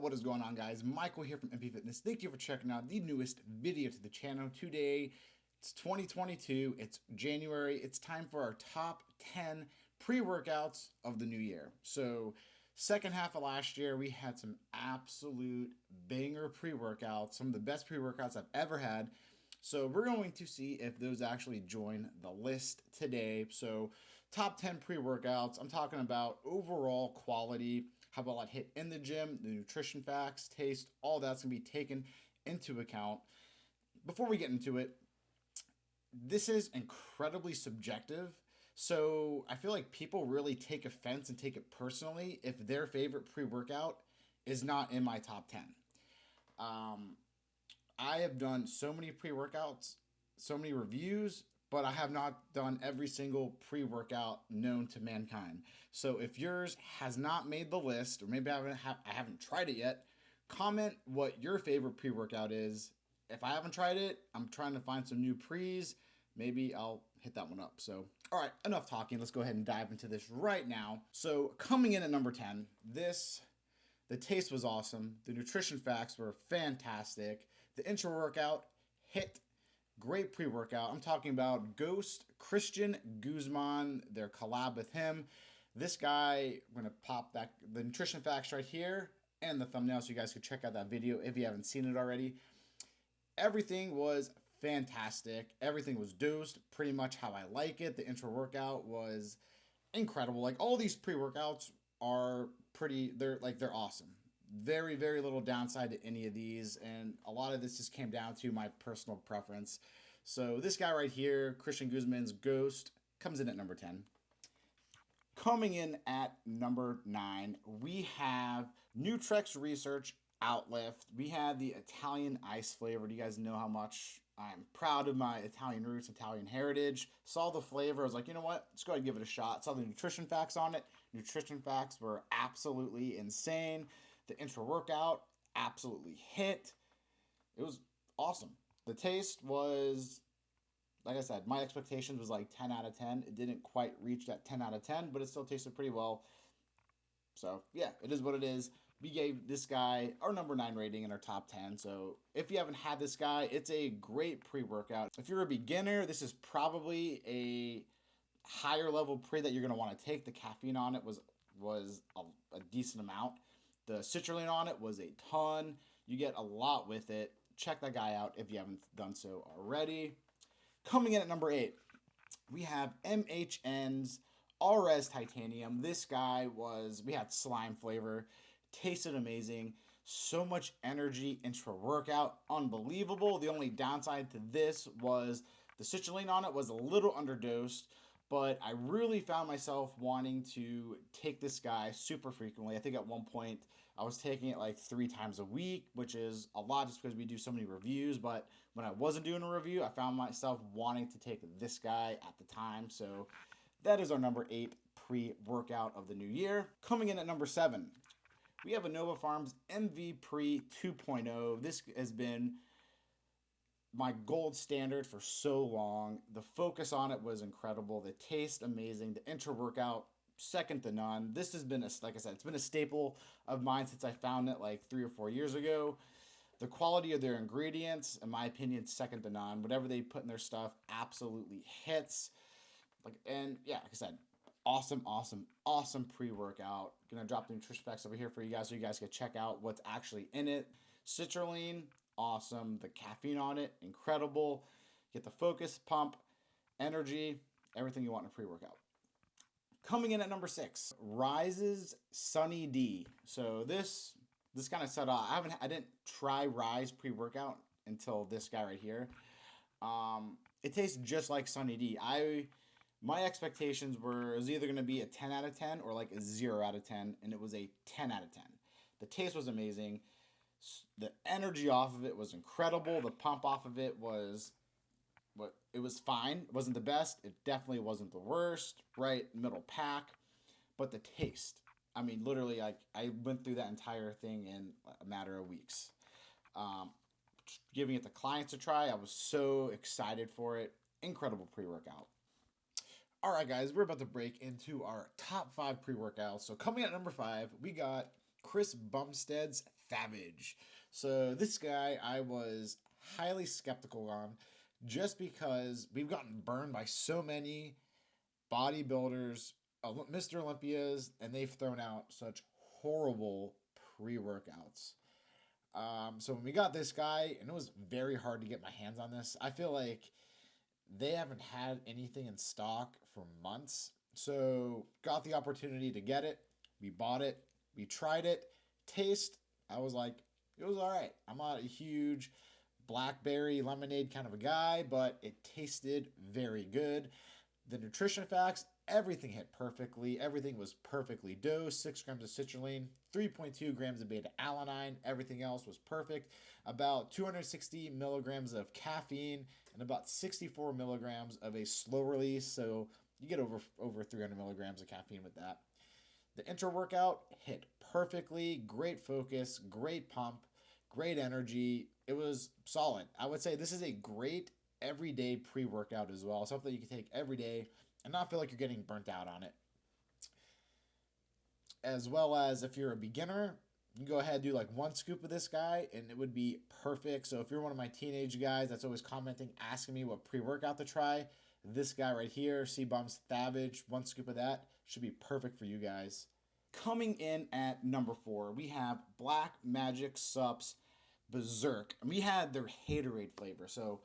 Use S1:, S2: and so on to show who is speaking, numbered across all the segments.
S1: what is going on, guys? Michael here from MP Fitness. Thank you for checking out the newest video to the channel. Today, it's 2022, it's January, it's time for our top 10 pre-workouts of the new year. So, second half of last year, we had some absolute banger pre-workouts, some of the best pre-workouts I've ever had. So we're going to see if those actually join the list today. So top 10 pre-workouts, I'm talking about overall quality, how well it hit in the gym, the nutrition facts, taste, all that's going to be taken into account. Before we get into it, this is incredibly subjective. So I feel like people really take offense and take it personally if their favorite pre-workout is not in my top 10. I have done so many pre-workouts, so many reviews, but I have not done every single pre-workout known to mankind. So if yours has not made the list, or maybe I haven't tried it yet, comment what your favorite pre-workout is. If I haven't tried it, I'm trying to find some new pre's. Maybe I'll hit that one up. So, all right, enough talking. Let's go ahead and dive into this right now. So coming in at number 10, the taste was awesome. The nutrition facts were fantastic. The intro workout hit. Great pre-workout. I'm talking about Ghost Christian Guzman, their collab with him. This guy, I'm going to pop the nutrition facts right here and the thumbnail so you guys can check out that video if you haven't seen it already. Everything was fantastic. Everything was dosed pretty much how I like it. The intro workout was incredible. Like, all these pre-workouts are they're awesome. Very, very little downside to any of these, and a lot of this just came down to my personal preference. So this guy right here, Christian Guzman's Ghost, comes in at number 10. Coming in at number 9, we have Newtrex Research Outlift. We had the Italian ice flavor. Do you guys know how much I'm proud of my Italian roots, Italian heritage? Saw the flavor. I was like, you know what? Let's go ahead and give it a shot. Saw the nutrition facts on it. Nutrition facts were absolutely insane. The intro workout absolutely hit. It was awesome. The taste was, like I said, my expectations was like 10 out of 10. It didn't quite reach that 10 out of 10, but it still tasted pretty well. So, yeah, it is what it is. We gave this guy our number 9 rating in our top 10. So if you haven't had this guy, it's a great pre-workout. If you're a beginner, this is probably a higher level pre that you're going to want to take. The caffeine on it was a decent amount. The citrulline on it was a ton. You get a lot with it. Check that guy out if you haven't done so already. Coming in at number 8, we have Mhns Res Titanium. This guy we had slime flavor. Tasted amazing. So much energy intra-workout. Unbelievable. The only downside to this was the citrulline on it was a little underdosed, but I really found myself wanting to take this guy super frequently. I think at one point I was taking it like 3 times a week, which is a lot just because we do so many reviews. But when I wasn't doing a review, I found myself wanting to take this guy at the time. So that is our number 8 pre-workout of the new year. Coming in at number 7, we have Innova Farms MV Pre 2.0. This has been my gold standard for so long. The focus on it was incredible. The taste, amazing. The intro workout, second to none. This has been, like I said, it's been a staple of mine since I found it like 3 or 4 years ago. The quality of their ingredients, in my opinion, second to none. Whatever they put in their stuff absolutely hits. And yeah, like I said, awesome pre-workout. Gonna drop the nutrition facts over here for you guys so you guys can check out what's actually in it. Citrulline, awesome. The caffeine on it, incredible. Get the focus, pump, energy, everything you want in a pre-workout. Coming in at number 6, Rise's Sunny D. So this kind of set off. I didn't try Rise pre-workout until this guy right here. It tastes just like Sunny D. My expectations were it was either going to be a 10 out of 10 or like a 0 out of 10, and it was a 10 out of 10. The taste was amazing. The energy off of it was incredible. The pump off of it was fine. It wasn't the best. It definitely wasn't the worst. Right middle pack. But the taste, I mean, literally, like, I went through that entire thing in a matter of weeks. Giving it to clients to try, I was so excited for it. Incredible pre-workout. All right, guys, we're about to break into our top 5 pre-workouts. So coming at number 5, we got Chris Bumstead's Savage. So this guy I was highly skeptical on just because we've gotten burned by so many bodybuilders, Mr. Olympias, and they've thrown out such horrible pre-workouts. So when we got this guy, and it was very hard to get my hands on this, I feel like they haven't had anything in stock for months. So got the opportunity to get it. We bought it. We tried it. Taste, I was like, it was all right. I'm not a huge blackberry lemonade kind of a guy, but it tasted very good. The nutrition facts, everything hit perfectly. Everything was perfectly dosed. 6 grams of citrulline, 3.2 grams of beta alanine. Everything else was perfect. About 260 milligrams of caffeine and about 64 milligrams of a slow release. So you get over 300 milligrams of caffeine with that. The intra workout hit perfectly. Great focus, great pump, great energy. It was solid. I would say this is a great everyday pre-workout as well. Something you can take every day and not feel like you're getting burnt out on it. As well as if you're a beginner, you can go ahead and do like 1 scoop of this guy and it would be perfect. So if you're one of my teenage guys that's always commenting, asking me what pre-workout to try, this guy right here, C-Bum's Savage, 1 scoop of that should be perfect for you guys. Coming in at number 4, we have Black Magic Supps Berserk. And we had their Haterade flavor. So,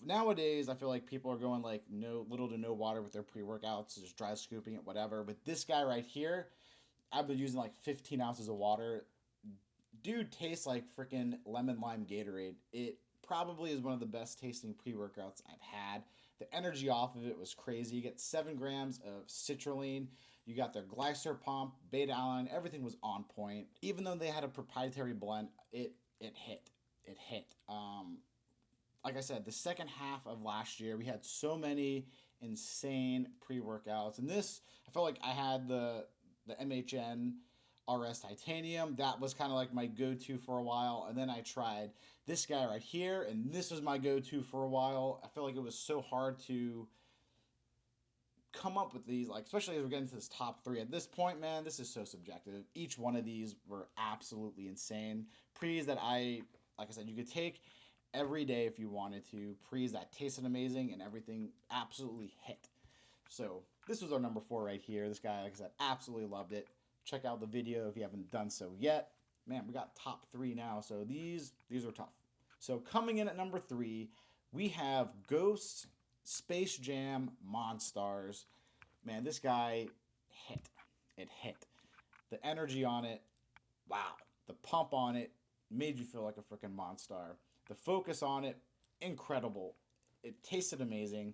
S1: nowadays, I feel like people are going like little to no water with their pre-workouts, just dry scooping it, whatever. But this guy right here, I've been using like 15 ounces of water. Dude tastes like freaking lemon lime Gatorade. It probably is one of the best tasting pre-workouts I've had. The energy off of it was crazy. You get 7 grams of citrulline. You got their glycer pump, beta alanine. Everything was on point. Even though they had a proprietary blend, it hit. It hit. Like I said, the second half of last year, we had so many insane pre-workouts. And this, I felt like I had the Mhns Res Titanium. That was kind of like my go-to for a while. And then I tried this guy right here, and this was my go-to for a while. I feel like it was so hard to come up with these, like especially as we're getting to this top 3. At this point, man, this is so subjective. Each one of these were absolutely insane. Pre's that like I said, you could take every day if you wanted to. Pre's that tasted amazing and everything absolutely hit. So this was our number 4 right here. This guy, like I said, absolutely loved it. Check out the video if you haven't done so yet. Man, we got top 3 now, so these are tough. So coming in at number 3, we have Ghost Space Jam Monstars. Man, this guy hit. It hit. The energy on it, wow. The pump on it made you feel like a freaking monster. The focus on it, incredible. It tasted amazing.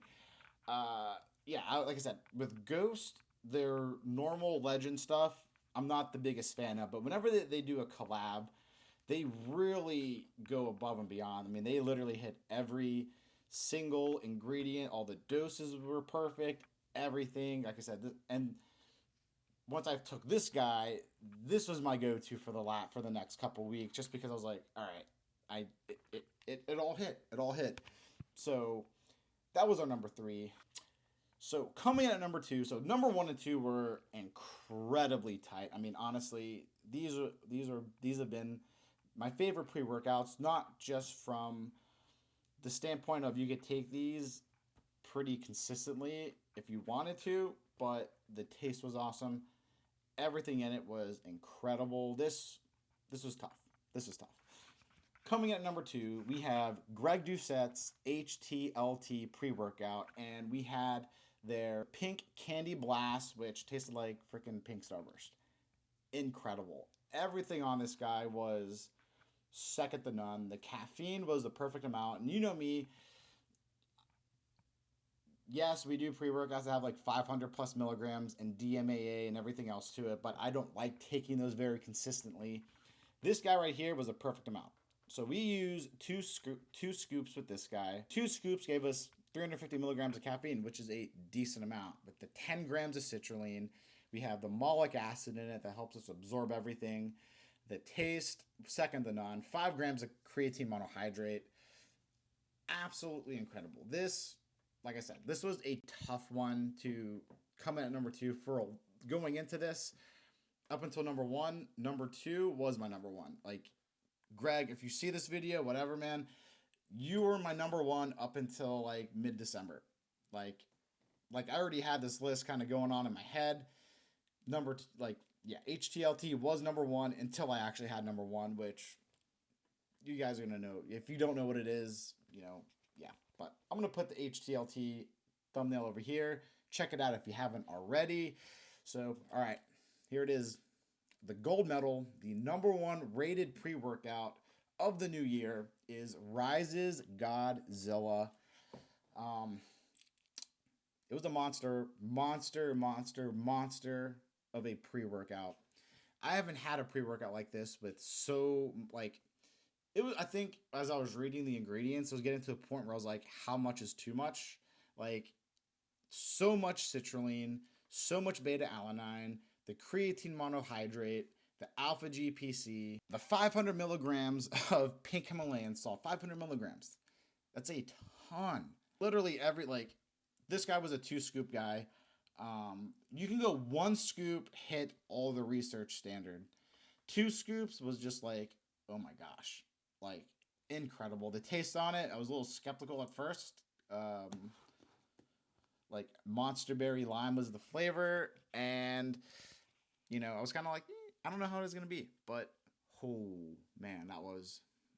S1: Yeah, like I said, with Ghost, their normal legend stuff, I'm not the biggest fan of, but whenever they do a collab, they really go above and beyond. I mean, they literally hit every single ingredient. All the doses were perfect. Everything, like I said, and once I took this guy, this was my go-to for the next couple weeks, just because I was like, all right, it all hit. It all hit. So that was our number 3. So coming in at number 2, so number 1 and 2 were incredibly tight. I mean, honestly, these have been my favorite pre-workouts, not just from the standpoint of you could take these pretty consistently if you wanted to, but the taste was awesome. Everything in it was incredible. This was tough. This was tough. Coming at number 2, we have Greg Doucette's HTLT pre-workout, and we had their Pink Candy Blast, which tasted like freaking Pink Starburst. Incredible. Everything on this guy was second to none. The caffeine was the perfect amount. And you know me, yes, we do pre-workouts that have like 500 plus milligrams and DMAA and everything else to it, but I don't like taking those very consistently. This guy right here was a perfect amount. So we used 2 scoops with this guy. 2 scoops gave us 350 milligrams of caffeine, which is a decent amount. With the 10 grams of citrulline, we have the malic acid in it that helps us absorb everything. The taste, second to none. 5 grams of creatine monohydrate. Absolutely incredible. This, like I said, this was a tough one to come in at number 2 for going into this. up until number 1. Number 2 was my number 1. Like, Greg, if you see this video, whatever, man, you were my number 1 up until like mid-December. Like, I already had this list kind of going on in my head. Yeah, HTLT was number 1 until I actually had number 1, which you guys are gonna know. If you don't know what it is, yeah. But I'm gonna put the HTLT thumbnail over here. Check it out if you haven't already. So, all right, here it is. The gold medal, the number 1 rated pre-workout of the new year is Rise's Godzilla. It was a monster of a pre-workout. I haven't had a pre-workout like this with it was, I think as I was reading the ingredients, I was getting to a point where I was like, how much is too much? Like, so much citrulline, so much beta alanine, the creatine monohydrate, the alpha GPC, the 500 milligrams of pink Himalayan salt, 500 milligrams. That's a ton. Literally this guy was a 2-scoop guy. You can go 1 scoop, hit all the research standard. 2 scoops was just like, oh my gosh, like incredible. The taste on it, I was a little skeptical at first. Like Monster Berry Lime was the flavor, and I was kind of like, I don't know how it's gonna be, but oh man,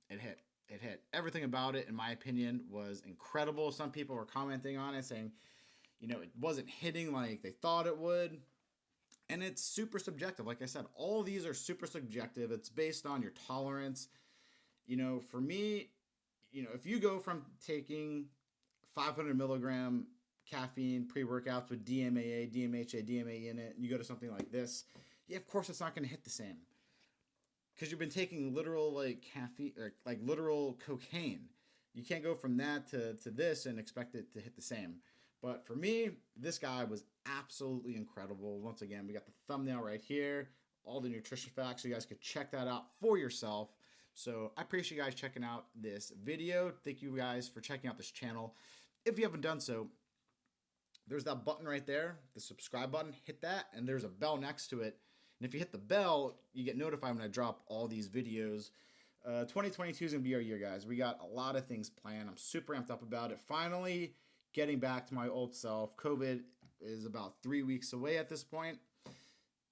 S1: it hit. It hit. Everything about it, in my opinion, was incredible. Some people were commenting on it saying, it wasn't hitting like they thought it would. And it's super subjective. Like I said, all these are super subjective. It's based on your tolerance. For me, if you go from taking 500 milligram caffeine pre-workouts with DMAA, DMHA, DMA in it, and you go to something like this, yeah, of course it's not going to hit the same. Because you've been taking literal caffeine, or literal cocaine. You can't go from that to this and expect it to hit the same. But for me, this guy was absolutely incredible. Once again, we got the thumbnail right here, all the nutrition facts, so you guys could check that out for yourself. So I appreciate you guys checking out this video. Thank you guys for checking out this channel. If you haven't done so, there's that button right there, the subscribe button. Hit that, and there's a bell next to it. And if you hit the bell, you get notified when I drop all these videos. 2022 is going to be our year, guys. We got a lot of things planned. I'm super amped up about it. Finally, getting back to my old self. COVID is about 3 weeks away at this point.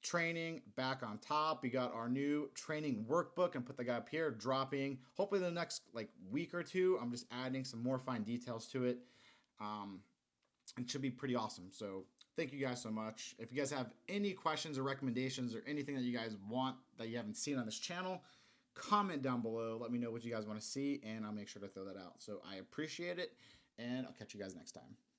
S1: Training back on top. We got our new training workbook, and put the guy up here, dropping hopefully the next week or two. I'm just adding some more fine details to it. It should be pretty awesome. So thank you guys so much. If you guys have any questions or recommendations or anything that you guys want that you haven't seen on this channel, comment down below. Let me know what you guys want to see, and I'll make sure to throw that out. So I appreciate it, and I'll catch you guys next time.